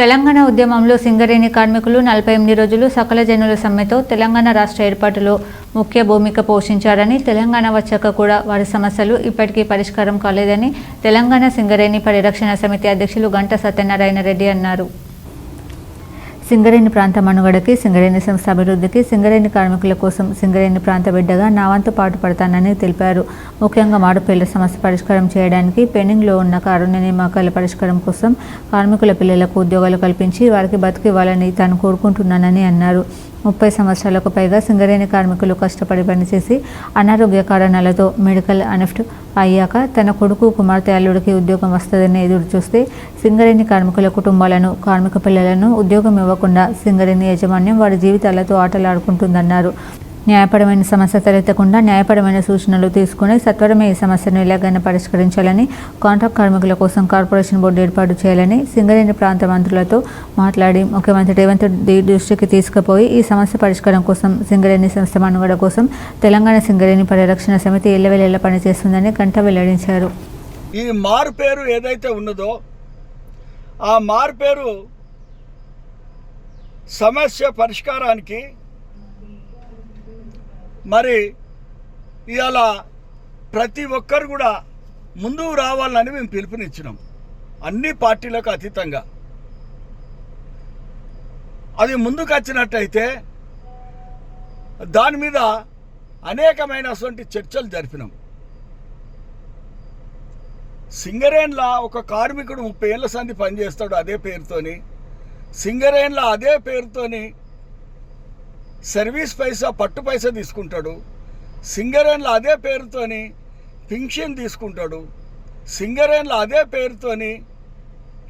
తెలంగాణ ఉద్యమంలో సింగరేణి కార్మికులు 48 రోజులు సకల జనుల సమ్మెతో తెలంగాణ రాష్ట్ర ఏర్పాటులో ముఖ్య భూమిక పోషించారని, తెలంగాణ వచ్చాక కూడా వారి సమస్యలు ఇప్పటికీ పరిష్కారం కాలేదని తెలంగాణ సింగరేణి పరిరక్షణ సమితి అధ్యక్షులు గంట సత్యనారాయణ రెడ్డి అన్నారు. సింగరేణి ప్రాంత మనుగడకి, సింగరేణి సంస్థ అభివృద్ధికి, సింగరేణి కార్మికుల కోసం సింగరేణి ప్రాంత బిడ్డగా నా వంతు పాటుపడతానని తెలిపారు. ముఖ్యంగా మారుపేర్ల సమస్య పరిష్కారం చేయడానికి, పెండింగ్లో ఉన్న కారుణ్య నియామకాల పరిష్కారం కోసం కార్మికుల పిల్లలకు ఉద్యోగాలు కల్పించి వారికి బతికివ్వాలని తాను కోరుకుంటున్నానని అన్నారు. 30 సంవత్సరాలకు పైగా సింగరేణి కార్మికులు కష్టపడి పనిచేసి అనారోగ్య కారణాలతో మెడికల్ అనిఫ్ట్ అయ్యాక తన కొడుకు, కుమార్తె, అల్లుడికి ఉద్యోగం వస్తుందని ఎదురు చూస్తే సింగరేణి కార్మికుల కుటుంబాలను, కార్మిక పిల్లలను ఉద్యోగం ఇవ్వకుండా సింగరేణి యాజమాన్యం వారి జీవితాలతో ఆటలాడుకుంటుందన్నారు. న్యాయపరమైన సమస్య తలెత్తకుండా న్యాయపరమైన సూచనలు తీసుకుని సత్వరమే ఈ సమస్యను ఎలాగైనా పరిష్కరించాలని, కాంట్రాక్ట్ కార్మికుల కోసం కార్పొరేషన్ బోర్డు ఏర్పాటు చేయాలని సింగరేణి ప్రాంత మంత్రులతో మాట్లాడి ముఖ్యమంత్రి రేవంత్ రెడ్డి దృష్టికి తీసుకుపోయి ఈ సమస్య పరిష్కారం కోసం సింగరేణి సంస్థ మనుగడ కోసం తెలంగాణ సింగరేణి పరిరక్షణ సమితి ఎల్లవేళలా పనిచేస్తుందని గంట వెల్లడించారు. ఈ మారు పేరు ఏదైతే ఉన్నదో ఆ మారు పేరు సమస్య పరిష్కారానికి మరి ఇవాళ ప్రతి ఒక్కరు కూడా ముందుకు రావాలని మేము పిలుపునిచ్చినాం. అన్ని పార్టీలకు అతీతంగా అది ముందుకు వచ్చినట్టయితే దాని మీద అనేకమైనటువంటి చర్చలు జరిపినాం. సింగరేణిలో ఒక కార్మికుడు 30 ఏళ్ల సంధి పనిచేస్తాడు అదే పేరుతోని, సింగరేణిలో అదే పేరుతోని సర్వీస్ పైసా, పట్టు పైసా తీసుకుంటాడు, సింగరేణిలో అదే పేరుతోని పింఛన్ తీసుకుంటాడు, సింగరేణిలో అదే పేరుతోని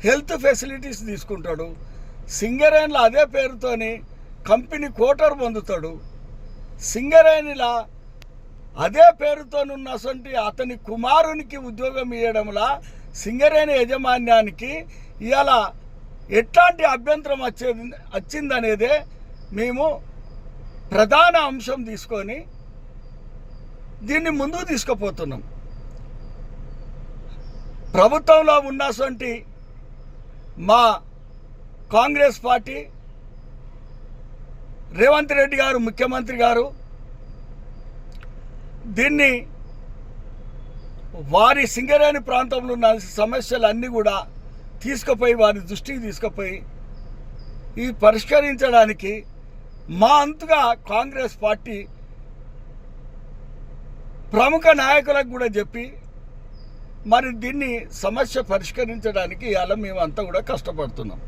హెల్త్ ఫెసిలిటీస్ తీసుకుంటాడు, సింగరేణిలో అదే పేరుతోని కంపెనీ కోటర్ పొందుతాడు, సింగరేణిలో అదే పేరుతోనున్నటువంటి అతని కుమారునికి ఉద్యోగం ఇవ్వడంలా సింగరేణి యాజమాన్యానికి ఇవాళ ఎట్లాంటి అభ్యంతరం వచ్చిందనేదే మేము ప్రధాన అంశం తీసుకొని దీన్ని ముందుకు తీసుకుపోతున్నాం. ప్రభుత్వంలో ఉన్నటువంటి మా కాంగ్రెస్ పార్టీ, రేవంత్ రెడ్డి గారు ముఖ్యమంత్రి గారు దీన్ని వారి సింగరేణి ప్రాంతంలో ఉన్న సమస్యలన్నీ కూడా తీసుకుపోయి వారి దృష్టికి తీసుకుపోయి ఈ పరిష్కరించడానికి మా అంతుగా కాంగ్రెస్ పార్టీ ప్రముఖ నాయకులకు కూడా చెప్పి మరి దీన్ని సమస్య పరిష్కరించడానికి ఇవాళ మేమంతా కూడా కష్టపడుతున్నాం.